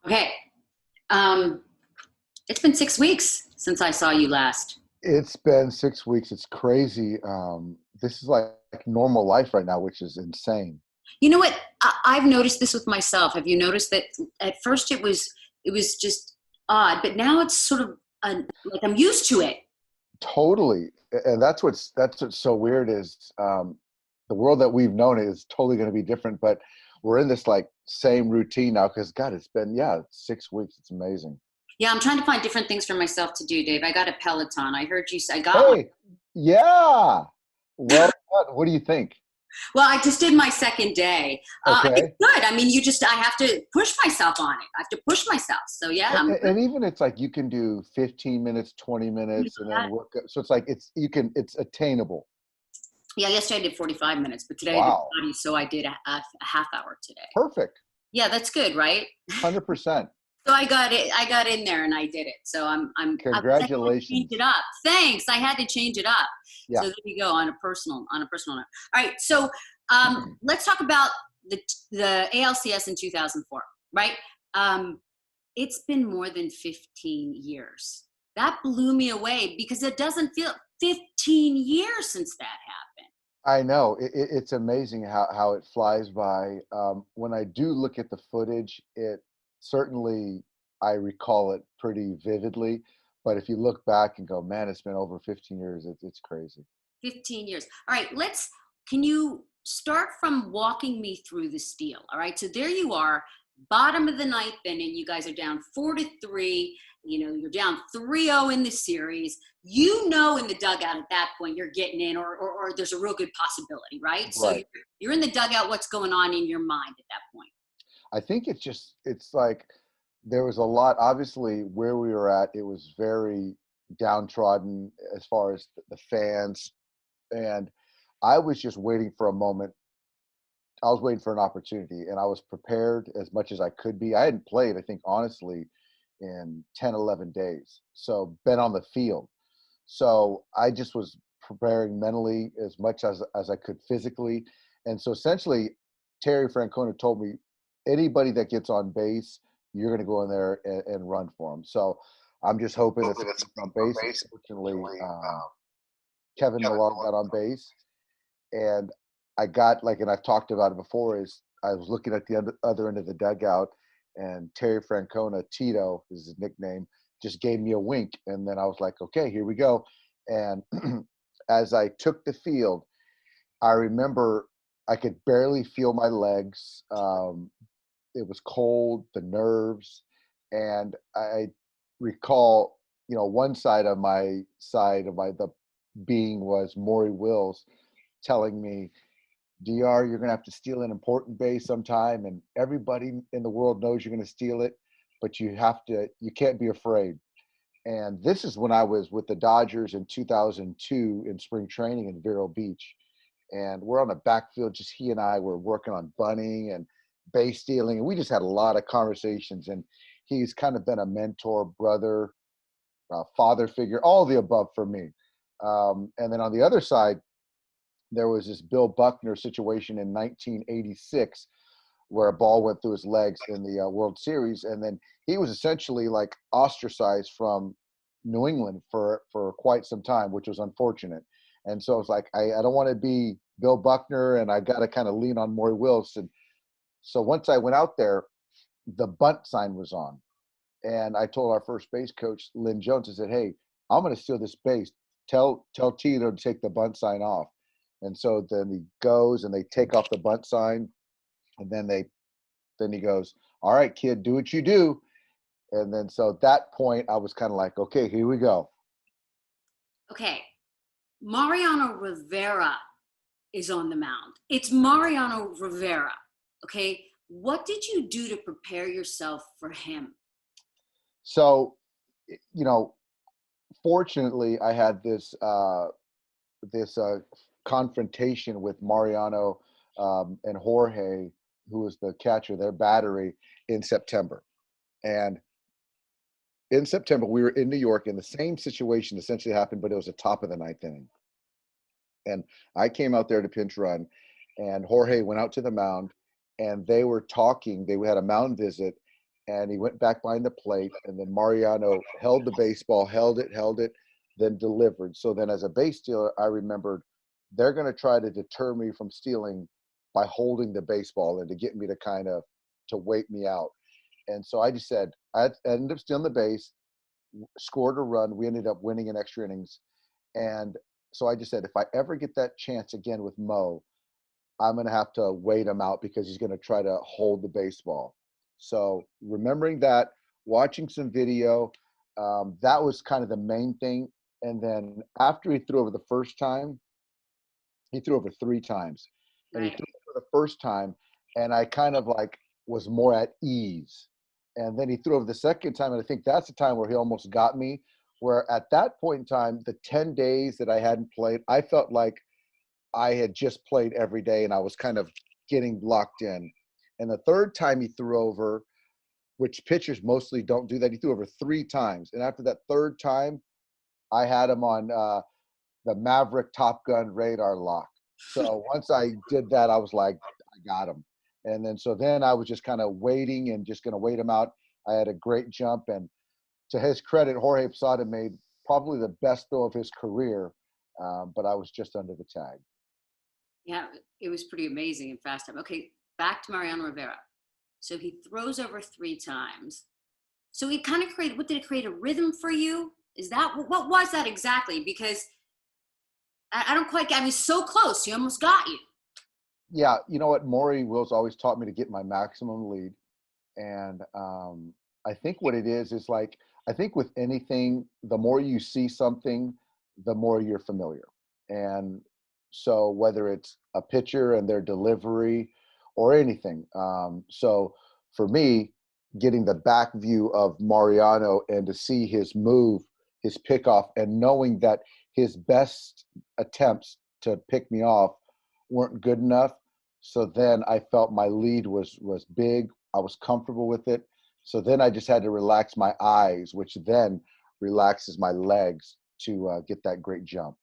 Okay. Um, it's been 6 weeks since I saw you last. It's been 6 weeks. It's crazy. This is like normal life right now, which is insane. You know what? I've noticed this with myself. Have you noticed that at first it was just odd, but now it's sort of like I'm used to it. Totally. And that's what's so weird is the world that we've known is totally going to be different, but we're in this like same routine now because God, it's been 6 weeks. It's amazing. Yeah, I'm trying to find different things for myself to do, Dave. I got a Peloton. I heard you say I got one. Hey, yeah. Well, what do you think? Well, I just did my second day. It's Okay. good. I mean, I have to push myself on it. I have to push myself. So yeah, And, I'm and good. and even it's like you can do 15 minutes, 20 minutes, and then work. So it's like it's attainable. Yeah, yesterday I did 45 minutes, but today I did Wow. 30, so I did a half hour today. Perfect. Yeah, that's good, right? 100%. So I got it. I got in there and I did it. So I had to change it Congratulations. up. Thanks. I had to change it up. So Yeah. there you go on a personal note. All right. So let's talk about the ALCS in 2004. Right. Um, it's been more than 15 years. That blew me away because it doesn't feel 15 years since that happened. I know. It's amazing how it flies by. When I do look at the footage, it certainly, I recall it pretty vividly. But if you look back and go, man, it's been over 15 years, it's crazy. 15 years. All right, can you start from walking me through the steal? All right, so there you are, bottom of the ninth inning. You guys are down 4-3. You're down 3-0 in the series. In the dugout at that point, you're getting in, or there's a real good possibility, right? So Right. you're in the dugout. What's going on in your mind at that point? I think it's like there was a lot, obviously, where we were at, it was very downtrodden as far as the fans. And I was just waiting for a moment. I was waiting for an opportunity and I was prepared as much as I could be. I hadn't played, I think, honestly, in 10, 11 days. So, been on the field. So, I just was preparing mentally as much as I could physically. And so, essentially, Terry Francona told me anybody that gets on base, you're going to go in there and run for them. So, I'm just hoping that somebody gets on base. And fortunately, Kevin Millar got on base and I got like, and I've talked about it before, is I was looking at the other end of the dugout, and Terry Francona, Tito is his nickname, just gave me a wink, and then I was like, okay, here we go. And as I took the field, I remember I could barely feel my legs. It was cold, the nerves, and I recall, one side of my the being was Maury Wills telling me, DR, you're going to have to steal an important base sometime, and everybody in the world knows you're going to steal it, but you can't be afraid. And this is when I was with the Dodgers in 2002 in spring training in Vero Beach. And we're on the backfield, just he and I were working on bunting and base stealing. And we just had a lot of conversations. And he's kind of been a mentor, brother, father figure, all the above for me. And then on the other side, there was this Bill Buckner situation in 1986 where a ball went through his legs in the World Series, and then he was essentially like ostracized from New England for quite some time, which was unfortunate. And so it's like I don't want to be Bill Buckner, and I got to kind of lean on Maury Wilson. So once I went out there, the bunt sign was on, and I told our first base coach Lynn Jones, I said, "Hey, I'm going to steal this base. Tell Tito to take the bunt sign off." And so then he goes and they take off the bunt sign, and then he goes, "All right, kid, do what you do." And then so at that point, I was kind of like, "Okay, here we go." Okay, Mariano Rivera is on the mound. It's Mariano Rivera. Okay. What did you do to prepare yourself for him? So, you know, fortunately, I had this confrontation with Mariano and Jorge, who was the catcher, their battery, in September. And in September, we were in New York, and the same situation essentially happened, but it was the top of the ninth inning. And I came out there to pinch run, and Jorge went out to the mound, and they were talking. They had a mound visit, and he went back behind the plate, and then Mariano held the baseball, held it, then delivered. So then as a base stealer, I remembered they're going to try to deter me from stealing by holding the baseball and to get me to kind of to wait me out. And so I just said, I ended up stealing the base, scored a run. We ended up winning in extra innings. And so I just said, if I ever get that chance again with Mo, I'm going to have to wait him out because he's going to try to hold the baseball. So remembering that, watching some video, that was kind of the main thing. And then after he threw over the first time, he threw over 3 times. And he Right. threw over the first time, and I kind of like was more at ease. And then he threw over the second time, and I think that's the time where he almost got me. Where at that point in time, the 10 days that I hadn't played, I felt like I had just played every day and I was kind of getting locked in. And the third time he threw over, which pitchers mostly don't do that, he threw over 3 times. And after that third time, I had him on the Maverick Top Gun radar lock. So once I did that, I was like, I got him. And then so then I was just kind of waiting and just going to wait him out. I had a great jump, and to his credit, Jorge Posada made probably the best throw of his career, but I was just under the tag. Yeah, it was pretty amazing and fast time. Okay, back to Mariano Rivera. So he throws over 3 times. So it kind of created, what did it create, a rhythm for you? Is that, what was that exactly? Because I don't quite get, I mean, so close, he almost got you. Yeah, you know what? Maury Wills always taught me to get my maximum lead. And I think what it is like, I think with anything, the more you see something, the more you're familiar. And so whether it's a pitcher and their delivery or anything. So for me, getting the back view of Mariano and to see his move, his pickoff, and knowing that his best attempts to pick me off weren't good enough. So then I felt my lead was big. I was comfortable with it. So then I just had to relax my eyes, which then relaxes my legs to get that great jump.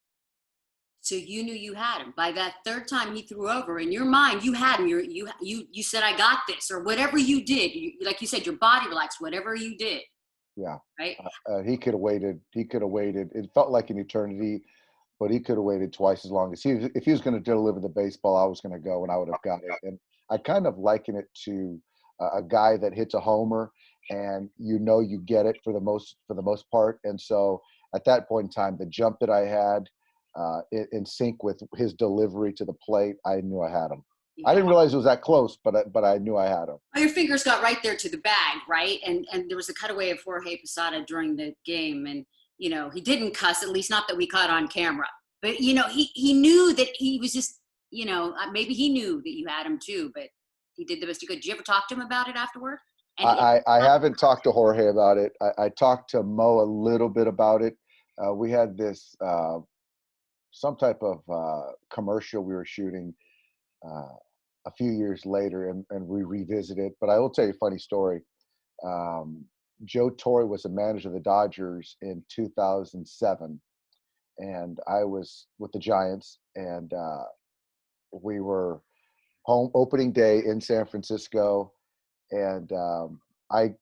So you knew you had him. By that third time he threw over, in your mind, you had him. You said, I got this, or whatever you did. Like you said, your body relaxed, whatever you did, Yeah, right? he could have waited. He could have waited. It felt like an eternity, but he could have waited twice as long as he. If he was going to deliver the baseball, I was going to go, and I would have got it. And I kind of liken it to a guy that hits a homer, and you get it for the most part. And so at that point in time, the jump that I had in sync with his delivery to the plate, I knew I had him. I Yeah. didn't realize it was that close, but I knew I had him. Well, your fingers got right there to the bag, right? And there was a cutaway of Jorge Posada during the game, and he didn't cuss, at least not that we caught on camera. But he knew that he was just, maybe he knew that you had him too, but he did the best he could. Did you ever talk to him about it afterward? And I haven't talked to Jorge about it. I talked to Mo a little bit about it. We had this some type of commercial we were shooting uh, a few years later, and we revisited it. But I will tell you a funny story. Um, Joe Torre was a manager of the Dodgers in 2007, and I was with the Giants, and we were home opening day in San Francisco, and I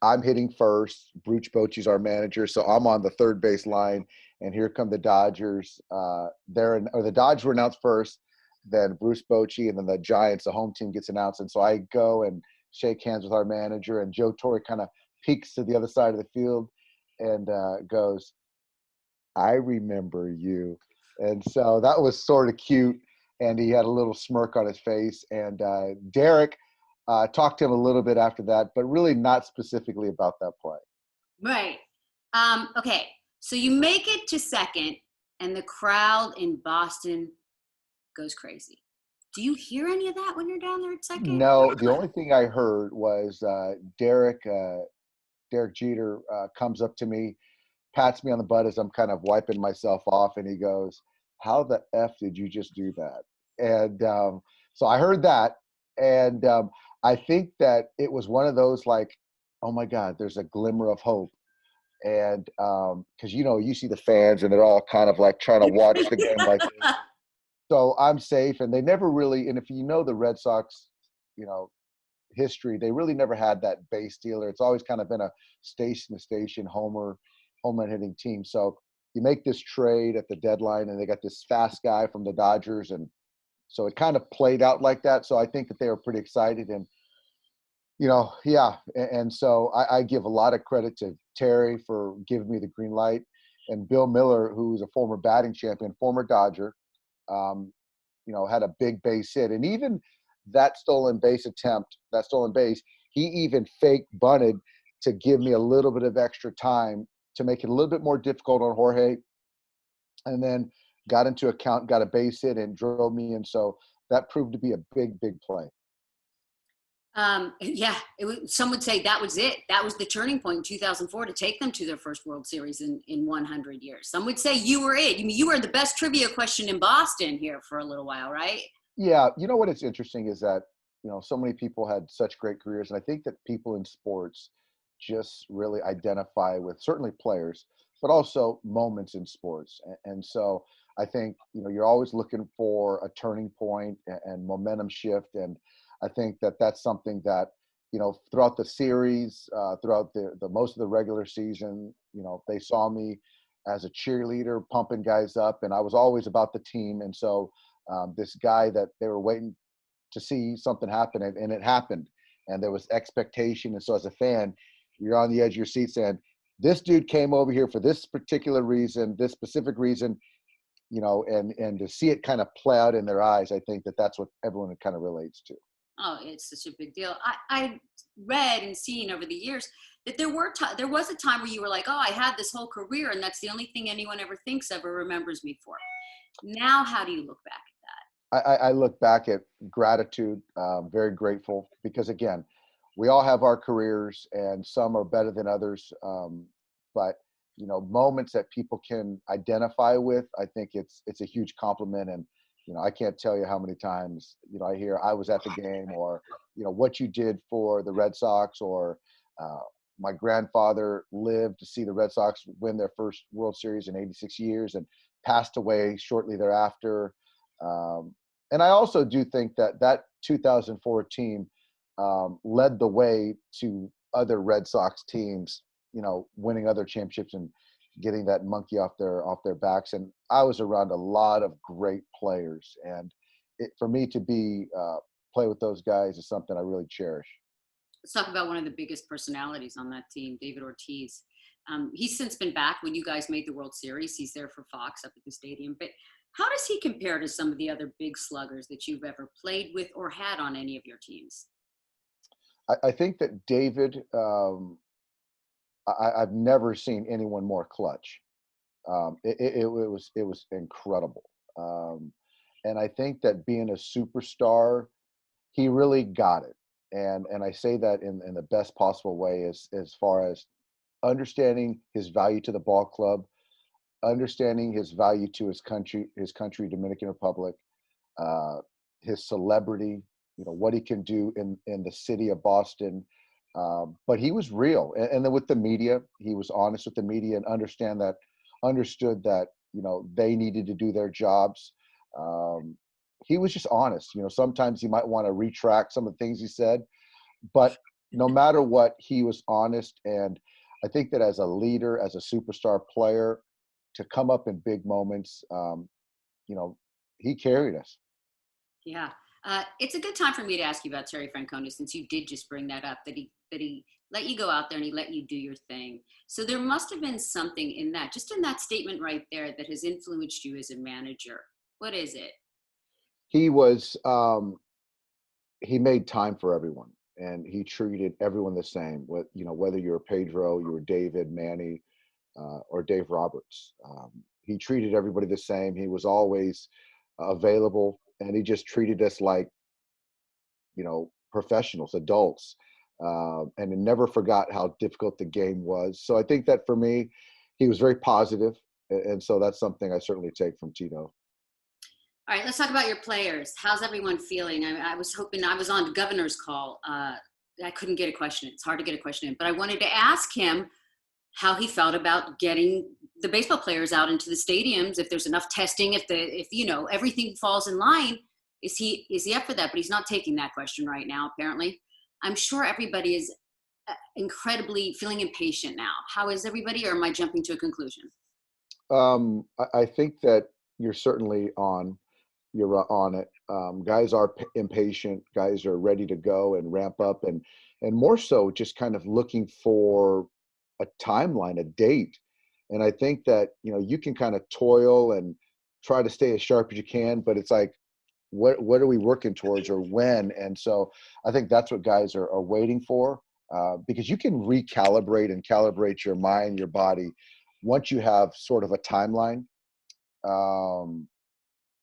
I'm hitting first. Bruce Bochy's our manager, so I'm on the third base line, and here come the Dodgers. The Dodgers were announced first, then Bruce Bochy, and then the Giants, the home team, gets announced, and so I go and shake hands with our manager, and Joe Torre kind of peeks to the other side of the field and goes, "I remember you," and so that was sort of cute. And he had a little smirk on his face. And Derek talked to him a little bit after that, but really not specifically about that play. right. Okay. So you make it to second, and the crowd in Boston goes crazy. Do you hear any of that when you're down there at second? No, the only thing I heard was Derek Jeter comes up to me, pats me on the butt as I'm kind of wiping myself off, and he goes, "How the F did you just do that?" And so I heard that, and I think that it was one of those like, "Oh my God, there's a glimmer of hope." And because you see the fans and they're all kind of like trying to watch the game like this. So I'm safe, and they never really. And if you know the Red Sox, you know history, they really never had that base stealer. It's always kind of been a station to station home run hitting team. So you make this trade at the deadline, and they got this fast guy from the Dodgers, and so it kind of played out like that. So I think that they were pretty excited, and yeah. And so I give a lot of credit to Terry for giving me the green light, and Bill Miller, who's a former batting champion, former Dodger, had a big base hit. And even that stolen base, he even fake bunted to give me a little bit of extra time to make it a little bit more difficult on Jorge. And then got into a count, got a base hit, and drove me in. So that proved to be a big, big play. Yeah, some would say that was it. That was the turning point in 2004 to take them to their first World Series in 100 years. Some would say you were it. You were the best trivia question in Boston here for a little while, right? Yeah, you know what is interesting is that, so many people had such great careers, and I think that people in sports just really identify with certainly players, but also moments in sports. And so I think, you're always looking for a turning point and momentum shift. And I think that that's something that, throughout the series, throughout the most of the regular season, they saw me as a cheerleader, pumping guys up, and I was always about the team. And so this guy that they were waiting to see something happen, and it happened, and there was expectation. And so as a fan, you're on the edge of your seat saying, this dude came over here for this particular reason, this specific reason, and to see it kind of play out in their eyes, I think that that's what everyone kind of relates to. Oh, it's such a big deal. I read and seen over the years that there was a time where you were like, oh, I had this whole career, and that's the only thing anyone ever thinks of or remembers me for. Now, how do you look back at that? I look back at gratitude, very grateful, because again, we all have our careers, and some are better than others. But moments that people can identify with, I think it's a huge compliment. And I can't tell you how many times I hear I was at the game, or what you did for the Red Sox, or my grandfather lived to see the Red Sox win their first World Series in 86 years and passed away shortly thereafter. And I also do think that 2004 team led the way to other Red Sox teams, winning other championships and getting that monkey off their backs. And I was around a lot of great players, and for me to play with those guys is something I really cherish. Let's talk about one of the biggest personalities on that team, David Ortiz. He's since been back when you guys made the World Series. He's there for Fox up at the stadium. But how does he compare to some of the other big sluggers that you've ever played with or had on any of your teams? I think that David, I've never seen anyone more clutch. It was incredible. And I think that being a superstar, he really got it. And I say that in the best possible way, as far as understanding his value to the ball club, understanding his value to his country, Dominican Republic, his celebrity, what he can do in the city of Boston. But he was real. And then with the media, he was honest with the media and understood that, they needed to do their jobs. He was just honest. Sometimes you might want to retract some of the things he said, but no matter what, he was honest. And I think that as a leader, as a superstar player, to come up in big moments, he carried us. Yeah. It's a good time for me to ask you about Terry Francona, since you did just bring that up, that he let you go out there and he let you do your thing. So there must have been something in that, just in that statement right there, that has influenced you as a manager. What is it? He was, he made time for everyone, and he treated everyone the same. Whether you were Pedro, you were David, Manny, or Dave Roberts. He treated everybody the same. He was always available, and he just treated us like, professionals, adults, and he never forgot how difficult the game was. So I think that for me, he was very positive, and so that's something I certainly take from Tito. All right, let's talk about your players. How's everyone feeling? I was hoping, I was on the governor's call. I couldn't get a question. It's hard to get a question in, but I wanted to ask him how he felt about getting the baseball players out into the stadiums. If there's enough testing, if everything falls in line, is he up for that? But he's not taking that question right now, apparently. I'm sure everybody is incredibly feeling impatient now. How is everybody, or am I jumping to a conclusion? I think that you're certainly on. You're on it. Guys are impatient. Guys are ready to go and ramp up, and more so, just kind of looking for a timeline, a date. And I think that you can kind of toil and try to stay as sharp as you can, but it's like, what are we working towards, or when? And so I think that's what guys are waiting for, because you can recalibrate and calibrate your mind, your body, once you have sort of a timeline. Um,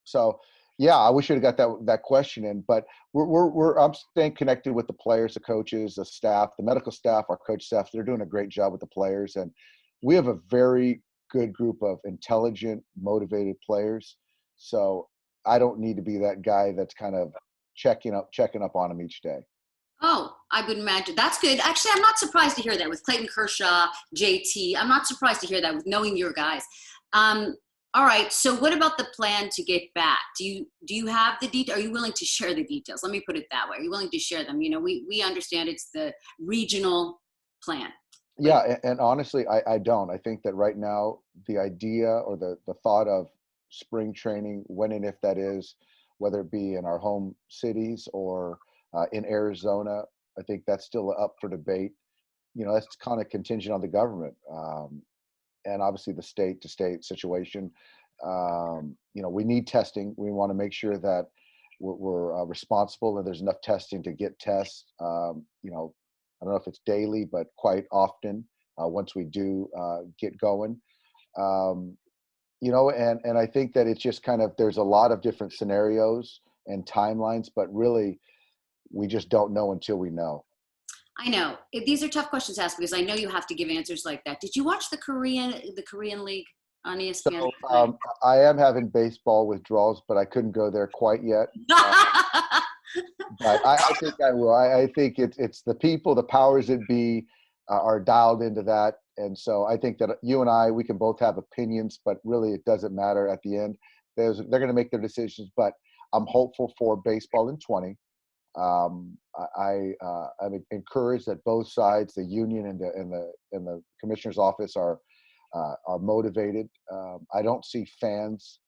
so yeah, I wish you'd have got that question in, but I'm staying connected with the players, the coaches, the staff, the medical staff, our coach staff. They're doing a great job with the players, and we have a very good group of intelligent, motivated players. So I don't need to be that guy that's kind of checking up on them each day. Oh, I would imagine that's good. Actually, I'm not surprised to hear that with Clayton Kershaw, JT. I'm not surprised to hear that with knowing your guys. Um, all right. So, what about the plan to get back? Do you have the detail? Are you willing to share the details? Let me put it that way. Are you willing to share them? We understand it's the regional plan. But Yeah, and honestly, I don't. I think that right now, the idea or the thought of spring training, when and if that is, whether it be in our home cities or in Arizona, I think that's still up for debate. That's kind of contingent on the government, and obviously the state to state situation. We need testing. We want to make sure that we're responsible and there's enough testing to get tests. I don't know if it's daily, but quite often once we do get going. Um, and I think that it's just kind of, there's a lot of different scenarios and timelines, but really we just don't know until we know. I know these are tough questions to ask because I know you have to give answers like that. Did you watch the Korean League on ESPN So last night? I am having baseball withdrawals, but I couldn't go there quite yet. But I think I will. I think it's the people, the powers that be, are dialed into that, and so I think that you and we can both have opinions, but really it doesn't matter at the end. They're going to make their decisions, but I'm hopeful for baseball in 20. I'm encouraged that both sides, the union and the commissioner's office, are motivated. I don't see fans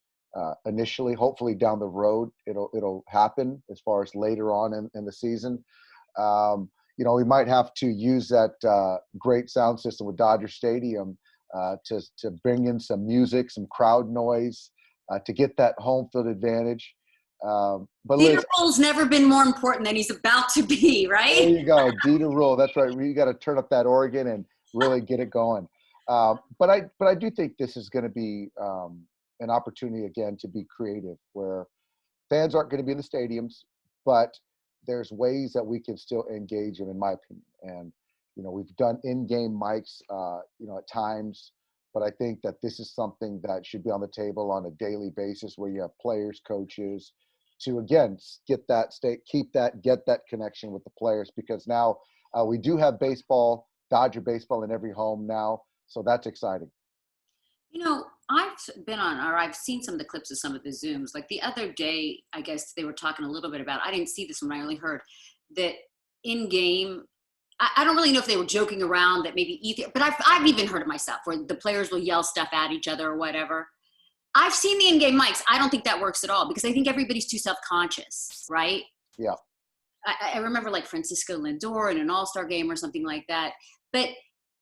initially. Hopefully, down the road, it'll happen as far as later on in the season. We might have to use that great sound system with Dodger Stadium to bring in some music, some crowd noise, to get that home field advantage. But Dieter Liz, Roll's never been more important than he's about to be, there right? you go, D to rule. That's right. We got to turn up that organ and really get it going. But I do think this is going to be an opportunity again to be creative, where fans aren't going to be in the stadiums, but there's ways that we can still engage them, in my opinion. And we've done in-game mics, at times, but I think that this is something that should be on the table on a daily basis, where you have players, coaches, to again get that connection with the players, because now we do have baseball, Dodger baseball, in every home now, so that's exciting. I've been on, or I've seen some of the clips of some of the Zooms. Like the other day, I guess they were talking a little bit about, I didn't see this one, I only heard that in game, I don't really know if they were joking around that maybe either, but I've even heard it myself where the players will yell stuff at each other or whatever. I've seen the in-game mics. I don't think that works at all because I think everybody's too self-conscious, right? Yeah. I remember like Francisco Lindor in an all-star game or something like that. But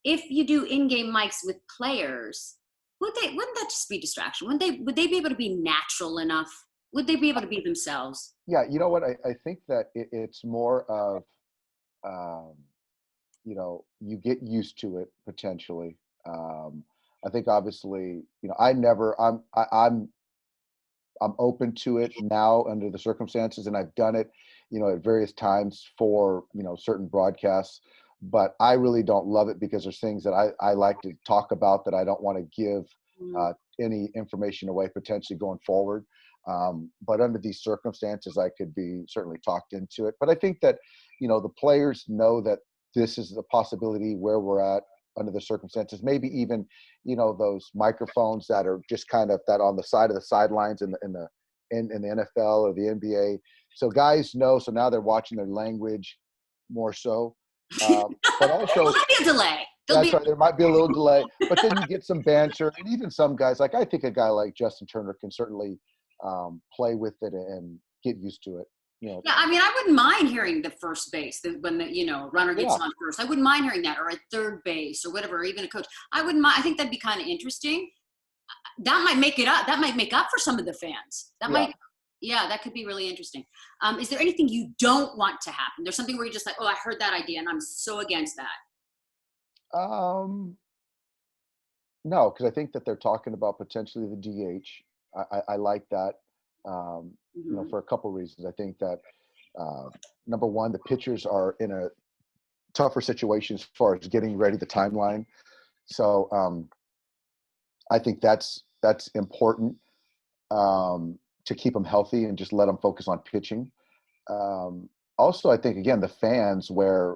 if you do in-game mics with players, wouldn't that just be distraction? Would they be able to be natural enough? Would they be able to be themselves? Yeah, you know what? I think that it's more of, um, you get used to it potentially. Um, I think obviously, I never, I'm open to it now under the circumstances, and I've done it, at various times for, certain broadcasts. But I really don't love it because there's things that I like to talk about that I don't want to give Mm. uh, any information away potentially going forward. But under these circumstances, I could be certainly talked into it. But I think that, the players know that this is a possibility where we're at under the circumstances. Maybe even, those microphones that are just kind of that on the side of the sidelines in the NFL or the NBA. So guys know. So now they're watching their language. more so. But Well, also, there'll be a delay. There'll that's be right, there might be a little delay, but then you get some banter, and even some guys, like I think a guy like Justin Turner can certainly play with it and get used to it. You know, Yeah, I mean, I wouldn't mind hearing the first base when the runner gets yeah, on first. I wouldn't mind hearing that, or at third base, or whatever, or even a coach. I wouldn't mind. I think that'd be kind of interesting. That might make it up. That might make up for some of the fans. That yeah. might, yeah, that could be really interesting. Is there anything you don't want to happen? There's something where you're just like, oh, I heard that idea, and I'm so against that. Um, no, because I think that they're talking about potentially the DH. I like that. Hmm. For a couple reasons. I think that uh, number one, the pitchers are in a tougher situation as far as getting ready the timeline. So I think that's important to keep them healthy and just let them focus on pitching. Also, I think again the fans where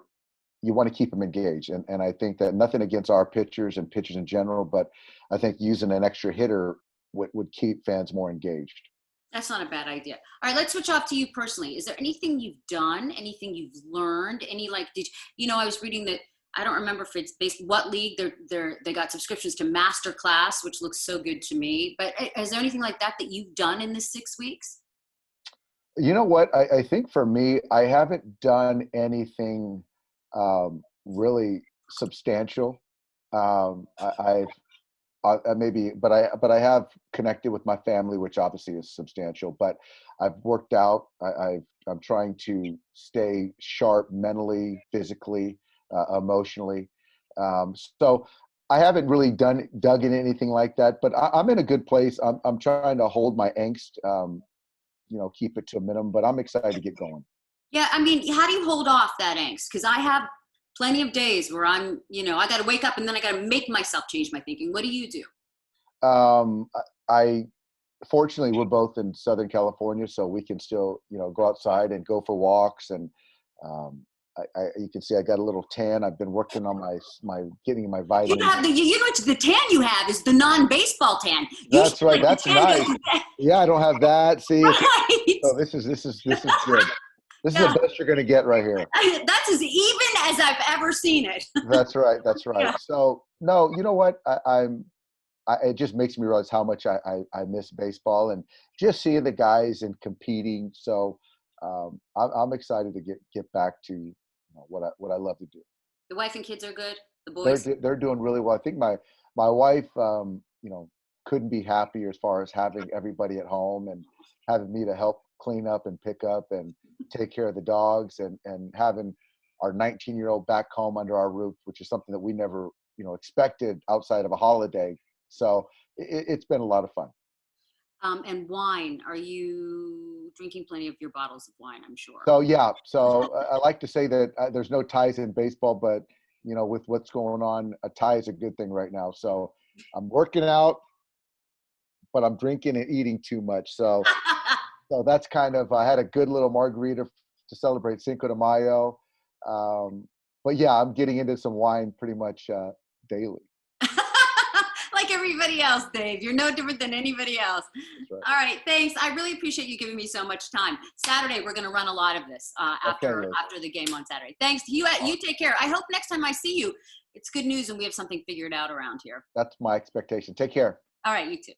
you want to keep them engaged, and I think that nothing against our pitchers and pitchers in general, but I think using an extra hitter would keep fans more engaged. That's not a bad idea. All right, let's switch off to you personally. Is there anything you've done, anything you've learned, any like I was reading that I don't remember if it's based what league they got subscriptions to Master Class, which looks so good to me. But is there anything like that that you've done in this 6 weeks? You know what? I think for me, I haven't done anything really substantial. Maybe, but I have connected with my family, which obviously is substantial. But I've worked out. I'm trying to stay sharp mentally, physically, emotionally. So I haven't really dug in anything like that. But I'm in a good place. I'm trying to hold my angst. Keep it to a minimum. But I'm excited to get going. Yeah, I mean, how do you hold off that angst? Because I have plenty of days where I got to wake up and then I got to make myself change my thinking. What do you do? I fortunately we're both in Southern California, so we can still go outside and go for walks. And you can see I got a little tan. I've been working on my getting my You vitamins. have the tan you have is the non-baseball tan. You should That's right. like the That's tan nice. Yeah, I don't have that. See, right. so this is good. This is Yeah, the best you're going to get right here. that's as even as I've ever seen it. That's right. That's right. Yeah. So no, you know what? It just makes me realize how much I miss baseball and just seeing the guys and competing. So I'm excited to get back to what I love to do. The wife and kids are good. The They're boys. they're doing really well. I think my wife couldn't be happier as far as having everybody at home and having me to help clean up and pick up and take care of the dogs and having our 19-year-old back home under our roof, which is something that we never expected outside of a holiday. So it's been a lot of fun. And wine. Are you drinking plenty of your bottles of wine? I'm sure. So yeah, so I like to say that there's no ties in baseball, but with what's going on, a tie is a good thing right now. So I'm working out, but I'm drinking and eating too much. So that's kind of, I had a good little margarita to celebrate Cinco de Mayo. But yeah, I'm getting into some wine pretty much daily. Like everybody else, Dave. You're no different than anybody else. That's right. All right, thanks. I really appreciate you giving me so much time. Saturday, we're going to run a lot of this Okay, after Liz. after the game on Saturday. Thanks. You take care. I hope next time I see you, it's good news and we have something figured out around here. That's my expectation. Take care. All right, you too.